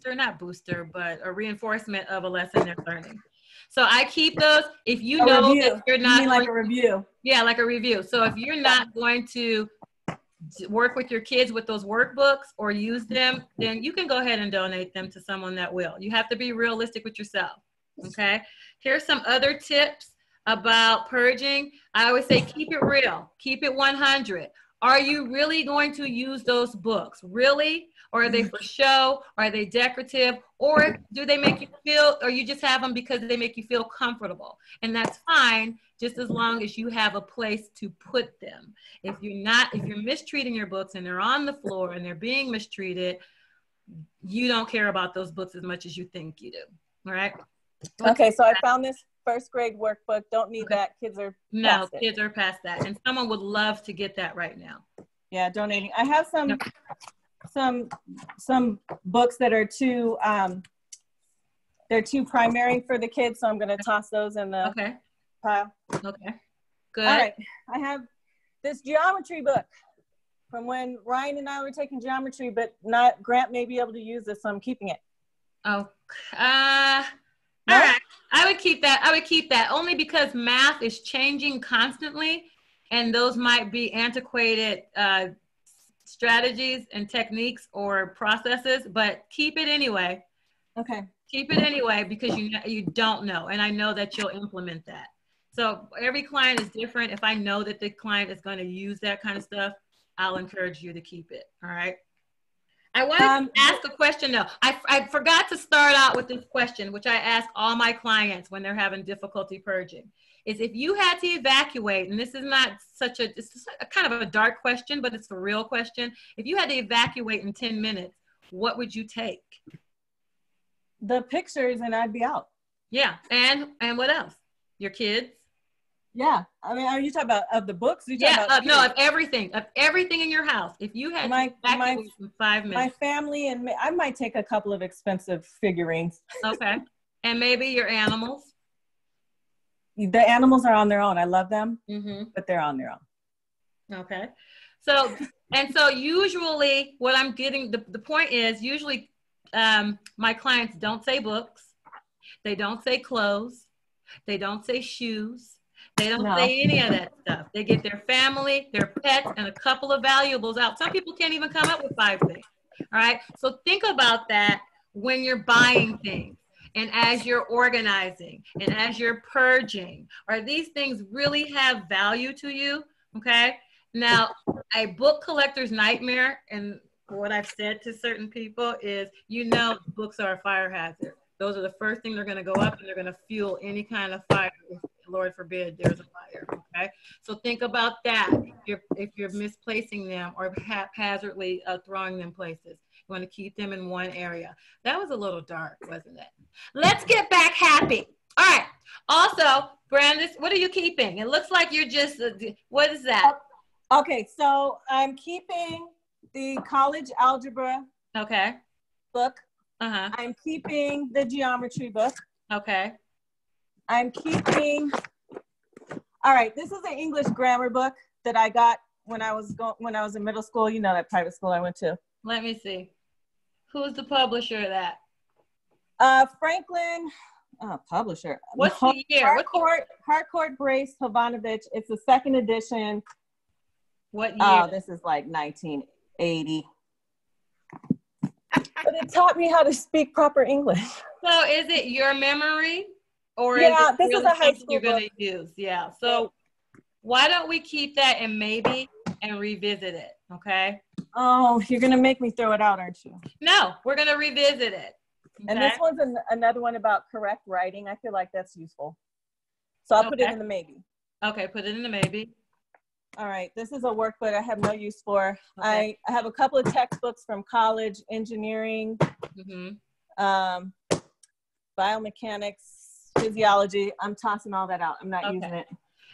Not booster, but a reinforcement of a lesson they're learning. So I keep those. If you know that you're not. You mean like a review? Yeah, like a review. So if you're not going to work with your kids with those workbooks or use them, then you can go ahead and donate them to someone that will. You have to be realistic with yourself. Okay. Here's some other tips about purging. I always say, keep it real, keep it 100. Are you really going to use those books? Really? Or are they for show? Are they decorative? Or do they make you feel, or you just have them because they make you feel comfortable? And that's fine, just as long as you have a place to put them. If you're mistreating your books and they're on the floor and they're being mistreated, you don't care about those books as much as you think you do. All right? Okay, so I found this 1st grade workbook. Don't need that. Kids are past it. Kids are past that. And someone would love to get that right now. Yeah, donating. I have some books that are too they're too primary for the kids, so I'm going to toss those in the pile. Okay. Good. All right. I have this geometry book from when Ryan and I were taking geometry, but Grant may be able to use this, so I'm keeping it. Oh, all right. I would keep that only because math is changing constantly, and those might be antiquated strategies and techniques or processes, but keep it anyway. Okay. Keep it anyway, because you don't know, and I know that you'll implement that. So every client is different. If I know that the client is going to use that kind of stuff, I'll encourage you to keep it. All right. I wanted to ask a question though. I forgot to start out with this question, which I ask all my clients when they're having difficulty purging. Is if you had to evacuate, and this is not such a, it's a kind of a dark question, but it's a real question. If you had to evacuate in 10 minutes, what would you take? The pictures, and I'd be out. Yeah, and what else? Your kids? Yeah, I mean, are you talking about of the books? No, of everything in your house. If you had to evacuate in 5 minutes. My family, and I might take a couple of expensive figurines. Okay, and maybe your animals? The animals are on their own. I love them, but they're on their own. Okay, so usually what I'm getting, the point is usually my clients don't say books, they don't say clothes, they don't say shoes, they don't say any of that stuff. They get their family, their pets, and a couple of valuables out. Some people can't even come up with 5 things. All right, so think about that when you're buying things. And as you're organizing and as you're purging, are these things really have value to you? Okay. Now, a book collector's nightmare, and what I've said to certain people is, books are a fire hazard. Those are the first thing they're going to go up, and they're going to fuel any kind of fire. Lord forbid there's a fire. Okay. So think about that if you're misplacing them or haphazardly throwing them places. You want to keep them in one area. That was a little dark, wasn't it? Let's get back happy. All right. Also, Brandis, what are you keeping? It looks like you're just, what is that? Okay, so I'm keeping the college algebra book. I'm keeping the geometry book. Okay. I'm keeping, all right, this is an English grammar book that I got when I was in middle school. You know, that private school I went to. Let me see. Who's the publisher of that? Franklin, publisher. What's the year? Harcourt Brace Hovanovich. It's the second edition. What year? Oh, this is like 1980. But it taught me how to speak proper English. So is it your memory? Or yeah, is it this really is a high school you're going to use? Yeah. So why don't we keep that and revisit it? Okay. Oh, you're going to make me throw it out, aren't you? No, we're going to revisit it. Okay? And this one's another one about correct writing. I feel like that's useful. So I'll put it in the maybe. Okay, put it in the maybe. All right. This is a workbook I have no use for. Okay. I have a couple of textbooks from college, engineering, biomechanics, physiology. I'm tossing all that out. I'm not using it.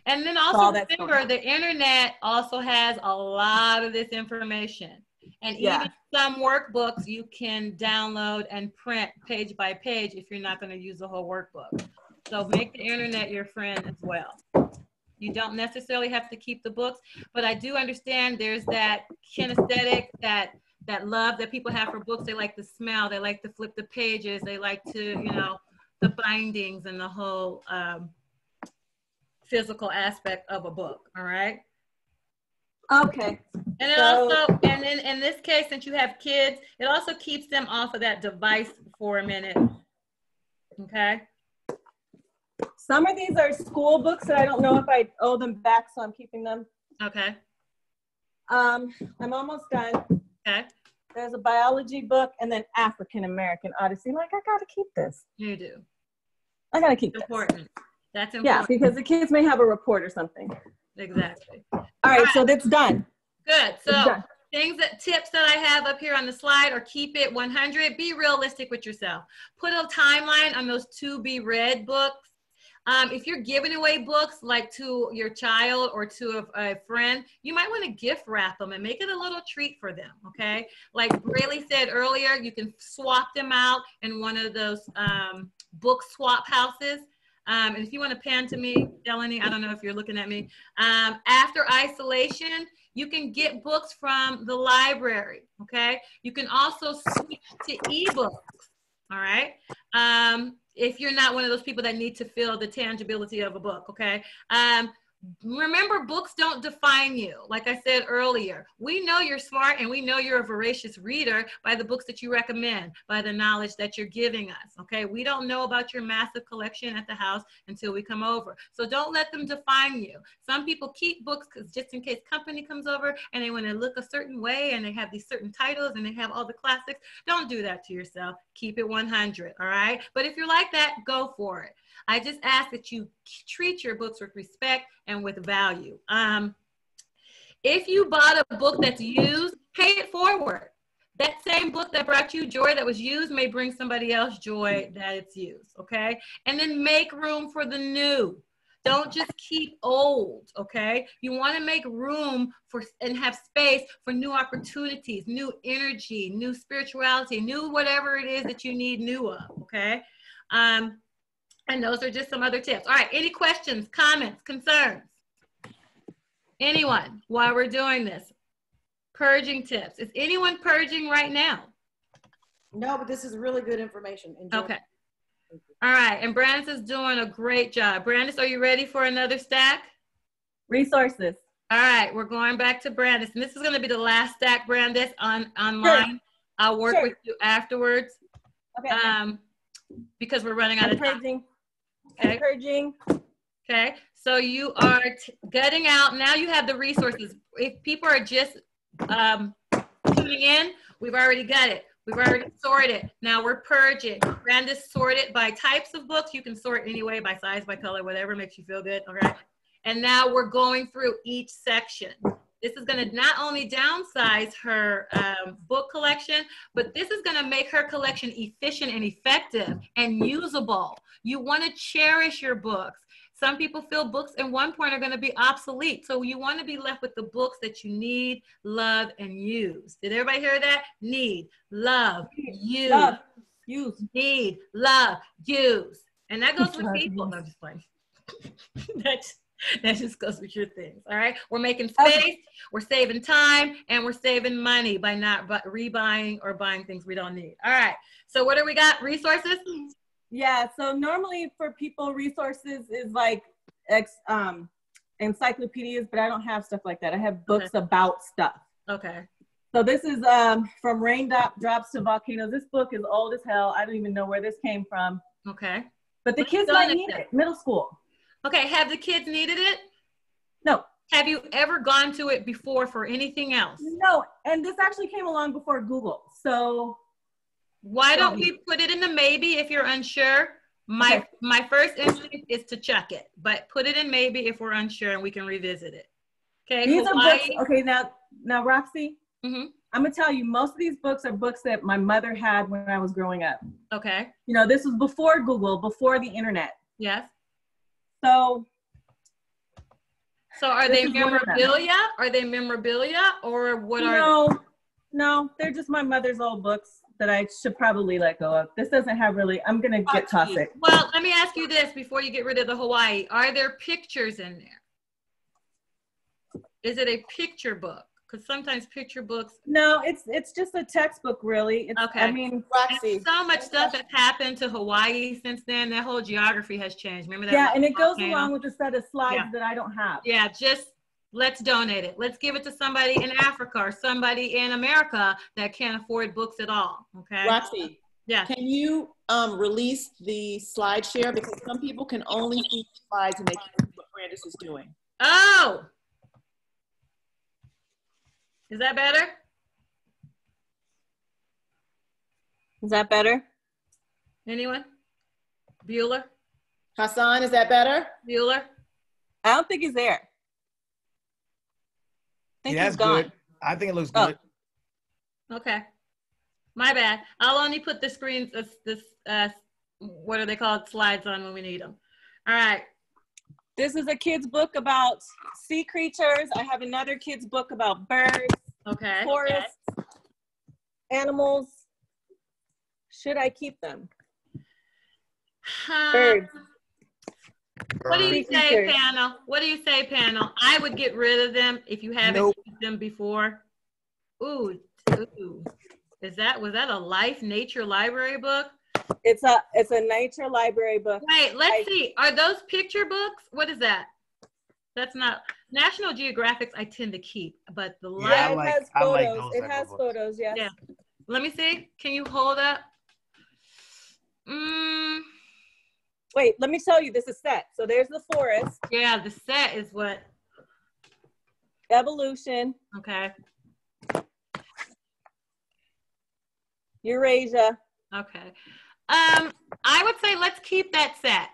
And then also remember, the internet also has a lot of this information. And even some workbooks you can download and print page by page if you're not going to use the whole workbook. So make the internet your friend as well. You don't necessarily have to keep the books, but I do understand there's that kinesthetic, that love that people have for books. They like the smell, they like to flip the pages, they like to, the bindings and the whole physical aspect of a book. All right. Okay. And it also, and then in this case, since you have kids, it also keeps them off of that device for a minute. Okay. Some of these are school books that I don't know if I owe them back, so I'm keeping them. Okay. I'm almost done. Okay. There's a biology book and then African American Odyssey. Like, I gotta keep this. You do. I gotta keep this. Important. That's important. Yeah, because the kids may have a report or something. Exactly. All right, so that's done. Good. So tips that I have up here on the slide are keep it 100. Be realistic with yourself. Put a timeline on those to be read books. If you're giving away books like to your child or to a friend, you might want to gift wrap them and make it a little treat for them, okay? Like Braylee said earlier, you can swap them out in one of those book swap houses. And if you want to pan to me, Delaney, I don't know if you're looking at me. After isolation, you can get books from the library, okay? You can also switch to ebooks, all right? If you're not one of those people that need to feel the tangibility of a book, okay? remember, books don't define you. Like I said earlier, we know you're smart and we know you're a voracious reader by the books that you recommend, by the knowledge that you're giving us, okay? We don't know about your massive collection at the house until we come over. So don't let them define you. Some people keep books because just in case company comes over and they want to look a certain way and they have these certain titles and they have all the classics. Don't do that to yourself. Keep it 100, all right? But if you're like that, go for it. I just ask that you treat your books with respect and with value. If you bought a book that's used, pay it forward. That same book that brought you joy that was used may bring somebody else joy that it's used, okay? And then make room for the new. Don't just keep old, okay? You want to make room for and have space for new opportunities, new energy, new spirituality, new whatever it is that you need new of, okay? And those are just some other tips. All right, any questions, comments, concerns? Anyone while we're doing this? Purging tips. Is anyone purging right now? No, but this is really good information. Enjoy. Okay. All right, and Brandis is doing a great job. Brandis, are you ready for another stack? Resources. All right, we're going back to Brandis. And this is going to be the last stack, Brandis, on mine. Sure. I'll work with you afterwards. Okay. Because we're running out of time. Okay. Purging. Okay, so you are gutting out. Now you have the resources. If people are just tuning in, we've already got it. We've already sorted. Now we're purging. Brandis sorted by types of books. You can sort anyway, by size, by color, whatever makes you feel good, all right? And now we're going through each section. This is going to not only downsize her book collection, but this is going to make her collection efficient and effective and usable. You want to cherish your books. Some people feel books at one point are going to be obsolete. So you want to be left with the books that you need, love, and use. Did everybody hear that? Need, love, use. Love, use. Need, love, use. And that goes with people. No, just playing. That just goes with your things, all right? We're making space, we're saving time, and we're saving money by not rebuying or buying things we don't need. All right, so what do we got? Resources? Yeah, so normally for people, resources is like encyclopedias, but I don't have stuff like that. I have books about stuff. Okay. So this is From Raindrops to Volcanoes. This book is old as hell. I don't even know where this came from. Okay. But the kids might need it, middle school. Okay, have the kids needed it? No. Have you ever gone to it before for anything else? No, and this actually came along before Google, so. Why don't we put it in the maybe if you're unsure? My first instinct is to chuck it, but put it in maybe if we're unsure and we can revisit it. Okay, these are books, okay, now Roxy, I'm gonna tell you, most of these books are books that my mother had when I was growing up. Okay. You know, this was before Google, before the internet. Yes. So are they memorabilia? Are they memorabilia or what are they? No, they're just my mother's old books that I should probably let go of. This doesn't have really, I'm going to get toxic. Well, let me ask you this before you get rid of the Hawaii. Are there pictures in there? Is it a picture book? Because sometimes picture books. No, it's just a textbook, really. Okay. I mean, Roxy. So much stuff has happened to Hawaii since then. That whole geography has changed. Remember that? Yeah, and it goes along with a set of slides that I don't have. Yeah, just let's donate it. Let's give it to somebody in Africa or somebody in America that can't afford books at all. Okay. Roxy. Yeah. Can you release the slide share, because some people can only see the slides and they can't see what Brandis is doing. Oh. Is that better? Is that better? Anyone? Bueller? Hassan, is that better? Bueller? I don't think he's there. I think he's gone. Good. I think it looks good. Okay. My bad. I'll only put the screens, what are they called? Slides on when we need them. All right. This is a kid's book about sea creatures. I have another kid's book about birds, forests, animals. Should I keep them? Birds. What do you say, panel? What do you say, panel? I would get rid of them if you haven't used them before. Ooh. Was that a Life Nature Library book? It's a nature library book. Wait, let's see. Are those picture books? What is that? That's not National Geographics. I tend to keep, but the Yeah, live. it has photos. It has photos. Yes. Yeah. Let me see. Can you hold up? Wait, let me show you. This is set. So there's the forest. Yeah, the set is what. Evolution. Okay. Eurasia. Okay. I would say let's keep that set.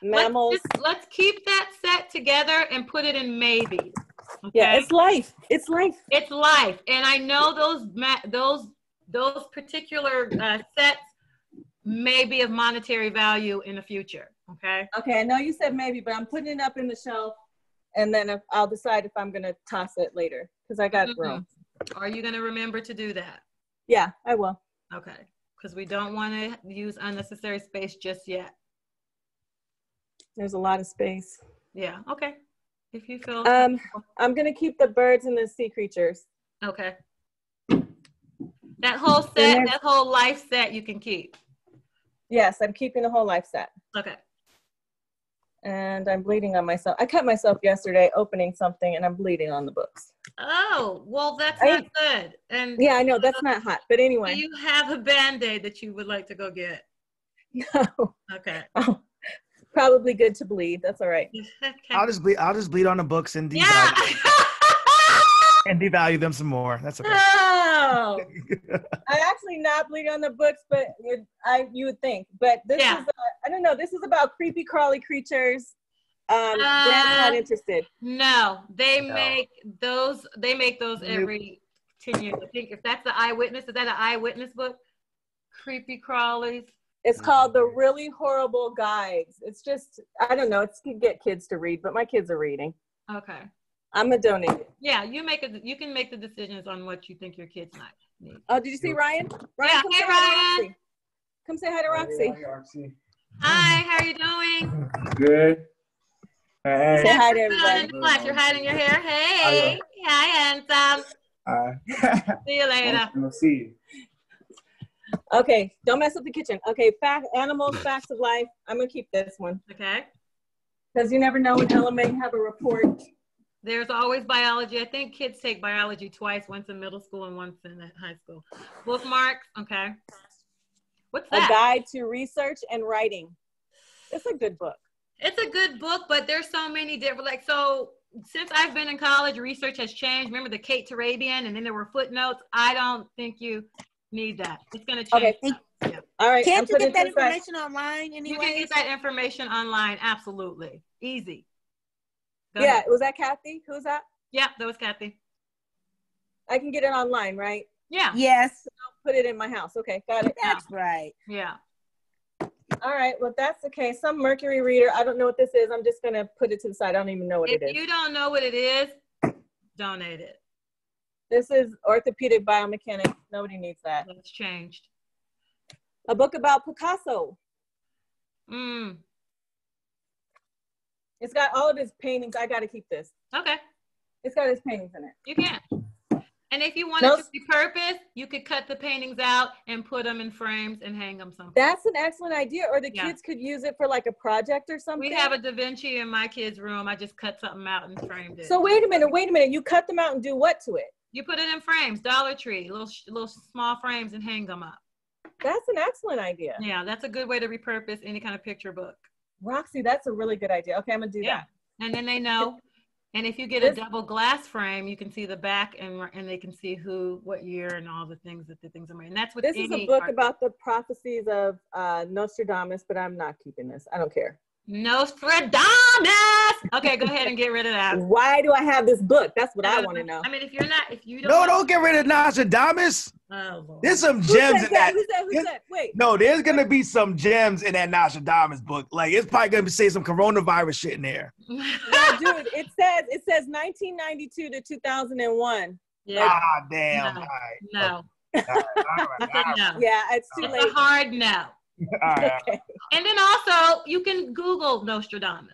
Mammals. Let's keep that set together and put it in maybe. Okay? Yeah, it's life. It's life. It's life, and I know those particular sets may be of monetary value in the future. Okay. Okay, I know you said maybe, but I'm putting it up in the shelf, and then I'll decide if I'm gonna toss it later because I got room. Are you gonna remember to do that? Yeah, I will. Okay, because we don't want to use unnecessary space just yet. There's a lot of space. Yeah. Okay. If you feel. I'm gonna keep the birds and the sea creatures. Okay. That whole set, that whole life set, you can keep. Yes, I'm keeping the whole life set. Okay. And I'm bleeding on myself. I cut myself yesterday opening something, and I'm bleeding on the books. Oh, well, that's not good. And yeah, I know that's not hot, but anyway. Do you have a Band-Aid that you would like to go get? No. Okay. Oh, probably good to bleed. That's all right. Okay. I'll just bleed on the books and devalue them some more. That's okay. No, I actually not bleeding on the books, but you would think. But this is I don't know. This is about creepy crawly creatures. Brand's not interested. No, they make those. They make those every 10 years. I think if that's the Eyewitness, is that an Eyewitness book? Creepy crawlies. It's called The Really Horrible Guides. It's just, I don't know. It's to get kids to read, but my kids are reading. Okay. I'm gonna donate it. Yeah, you can make the decisions on what you think your kids might need. Oh, did you see Ryan? Yeah, hey Ryan. Come say hi to Roxy. Hi, Roxy. Hi, how are you doing? Good. Hey. Say hi to everybody. In the class. You're hiding your hair. Hey. Hi, handsome. See you later. We'll see you. Okay, don't mess up the kitchen. Okay, animals, facts of life. I'm gonna keep this one. Okay. Because you never know when Ella may have a report. There's always biology. I think kids take biology twice, once in middle school and once in high school. Bookmarks, okay. What's that? A Guide to Research and Writing. It's a good book. It's a good book, but there's so many different, so since I've been in college, research has changed. Remember the Kate Turabian, and then there were footnotes. I don't think you need that. It's going to change. Okay. Yeah. All right. Can't you get that information online anyway? You can get that information online. Absolutely. Easy. Go yeah. ahead. Was that Kathy? Who's that? Yeah, that was Kathy. I can get it online, right? Yeah. Yes. I'll put it in my house. Okay. Got it. That's right. Yeah. All right. Well, that's okay. Some Mercury reader. I don't know what this is. I'm just going to put it to the side. I don't even know what it is. If you don't know what it is, donate it. This is orthopedic biomechanics. Nobody needs that. That's changed. A book about Picasso. It's got all of his paintings. I got to keep this. Okay. It's got his paintings in it. You can. And if you wanted to repurpose, you could cut the paintings out and put them in frames and hang them somewhere. That's an excellent idea. Or the kids could use it for like a project or something. We have a Da Vinci in my kids' room. I just cut something out and framed it. So wait a minute. You cut them out and do what to it? You put it in frames, Dollar Tree, little small frames, and hang them up. That's an excellent idea. Yeah, that's a good way to repurpose any kind of picture book. Roxy, that's a really good idea. Okay, I'm gonna do that. And then they know. And if you get a double glass frame, you can see the back and they can see what year and all the things that the things are made. And that's what this is a book about the prophecies of Nostradamus, but I'm not keeping this. I don't care. Nostradamus. Okay, go ahead and get rid of that. Why do I have this book? That's what I want to know. I mean, if you don't. Don't get rid of Nostradamus. Oh, Lord. There's some gems in that. Who said? Wait. No, there's gonna be some gems in that Nostradamus book. Like it's probably gonna say some coronavirus shit in there. No, dude, it says 1992 to 2001. Yeah. Ah, damn. No. All right. No. All right. No. Yeah, it's too late. It's a hard no. All right. Okay. And then also, you can Google Nostradamus.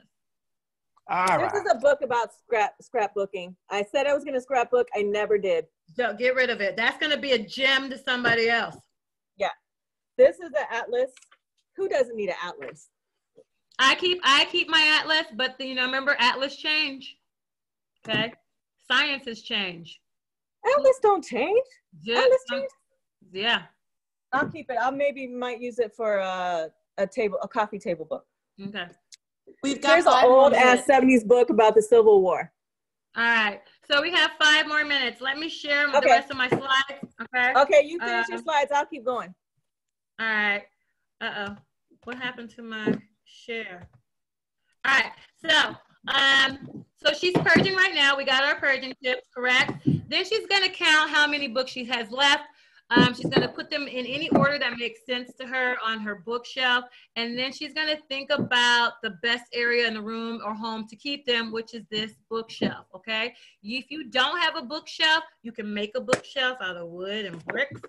All right. This is a book about scrapbooking. I said I was going to scrapbook. I never did. So get rid of it. That's going to be a gem to somebody else. Yeah. This is an atlas. Who doesn't need an atlas? I keep my atlas, but remember atlas change. okay? Science has changed. Atlas don't change. Atlas change? Yeah. I'll keep it. Might use it for a coffee table book. Okay. We've got Here's an old ass 70s book about the Civil War. All right. So we have 5 more minutes. Let me share the rest of my slides. Okay. Okay, you finish your slides. I'll keep going. All right. Uh-oh. What happened to my share? All right. So she's purging right now. We got our purging tips, correct? Then she's going to count how many books she has left. She's going to put them in any order that makes sense to her on her bookshelf. And then she's going to think about the best area in the room or home to keep them, which is this bookshelf, okay? If you don't have a bookshelf, you can make a bookshelf out of wood and bricks.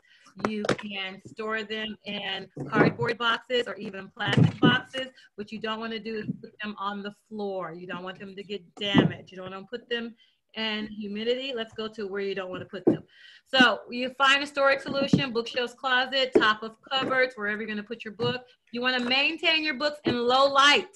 You can store them in cardboard boxes or even plastic boxes. What you don't want to do is put them on the floor. You don't want them to get damaged. You don't want to put them in humidity. Let's go to where you don't want to put them. So you find a storage solution, bookshelves, closet, top of cupboards, wherever you're going to put your book. You want to maintain your books in low light,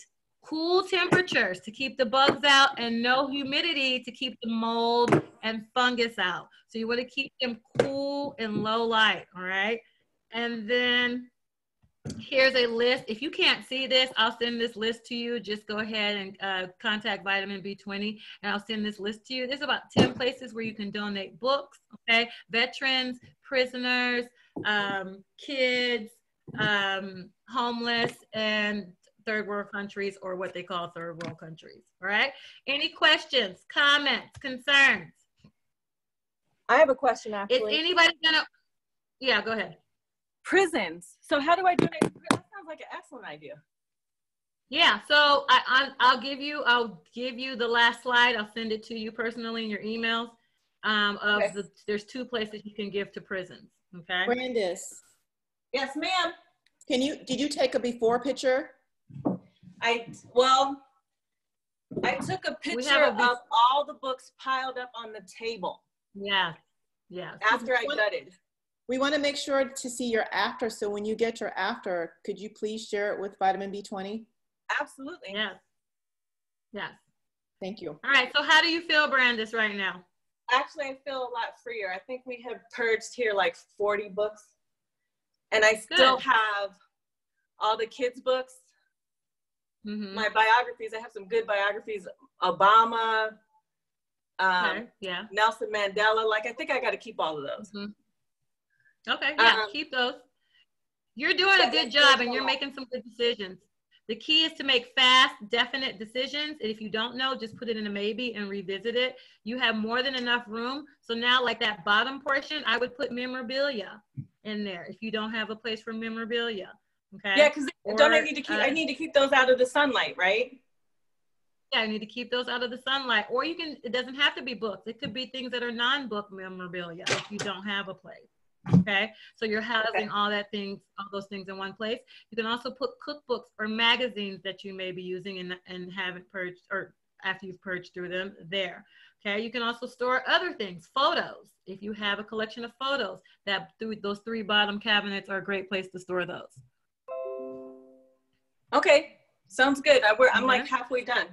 cool temperatures to keep the bugs out, and no humidity to keep the mold and fungus out. So you want to keep them cool and low light, all right? And then here's a list. If you can't see this, I'll send this list to you. Just go ahead and contact Vitamin B20, and I'll send this list to you. There's about 10 places where you can donate books, okay? Veterans, prisoners, kids, homeless, and third world countries, or what they call third world countries, all right? Any questions, comments, concerns? I have a question, actually. Is anybody gonna, yeah, go ahead. Prisons. So how do I donate? That sounds like an excellent idea. Yeah, so I'll give you the last slide. I'll send it to you personally in your emails. There's 2 places you can give to prisons, okay? Brandis. Yes, ma'am. Did you take a before picture? I took a picture of all the books piled up on the table. Yeah, yeah. After I gutted. We want to make sure to see your after. So when you get your after, could you please share it with Vitamin B20? Absolutely. Yes. Yes. Thank you. All right. So how do you feel, Brandis, right now? Actually, I feel a lot freer. I think we have purged here like 40 books. And I still have all the kids' books. Mm-hmm. My biographies, I have some good biographies. Obama, Nelson Mandela. Like, I think I got to keep all of those. Mm-hmm. Okay, yeah, keep those. You're doing a good job, and you're making some good decisions. The key is to make fast, definite decisions. And if you don't know, just put it in a maybe and revisit it. You have more than enough room. So now, like that bottom portion, I would put memorabilia in there if you don't have a place for memorabilia. Okay. Yeah, because I need to keep those out of the sunlight, right? Yeah, I need to keep those out of the sunlight. Or you can, it doesn't have to be books. It could be things that are non-book memorabilia if you don't have a place. Okay, so you're housing all those things in one place. You can also put cookbooks or magazines that you may be using and haven't purged, or after you've purged through them, there. Okay, you can also store other things, photos. If you have a collection of photos, those 3 bottom cabinets are a great place to store those. Okay, sounds good. I'm like halfway done.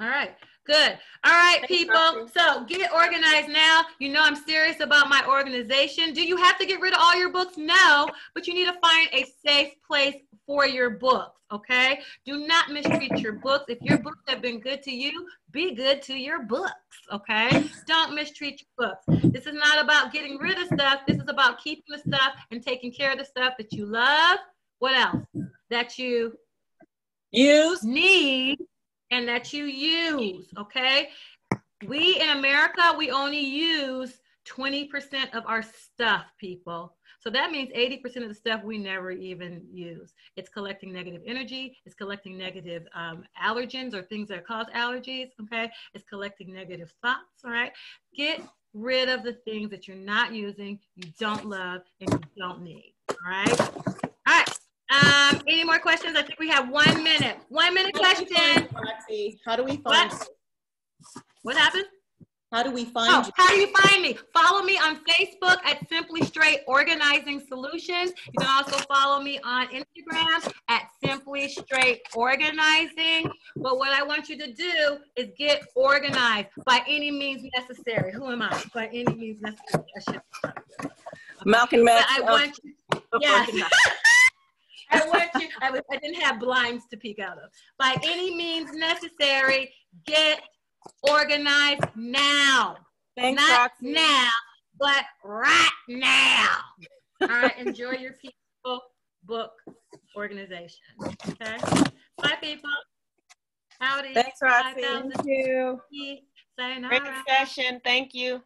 All right, good. All right, people, so get organized now. You know I'm serious about my organization. Do you have to get rid of all your books? No, but you need to find a safe place for your books, okay? Do not mistreat your books. If your books have been good to you, be good to your books, okay? Don't mistreat your books. This is not about getting rid of stuff. This is about keeping the stuff and taking care of the stuff that you love. What else? That you need, and that you use, okay? We in America, we only use 20% of our stuff, people. So that means 80% of the stuff we never even use. It's collecting negative energy. It's collecting negative allergens or things that cause allergies, okay? It's collecting negative thoughts, all right? Get rid of the things that you're not using, you don't love, and you don't need, all right? All right. Any more questions? I think we have 1 minute. 1 minute question. Roxy, how do we find? What happened? How do we find you? How do you find me? Follow me on Facebook at Simply Straight Organizing Solutions. You can also follow me on Instagram at Simply Straight Organizing. But what I want you to do is get organized by any means necessary. Who am I? By any means necessary. I should. Malcolm X. I want you. Yes. I want you. I didn't have blinds to peek out of. By any means necessary, get organized now. Thanks, Not Roxy. now, but right now. All right, enjoy your peaceful book organization. Okay? Bye, people. Howdy. Thanks, Roxy. 5,000. Thank you. Great Sayonara. session. Thank you.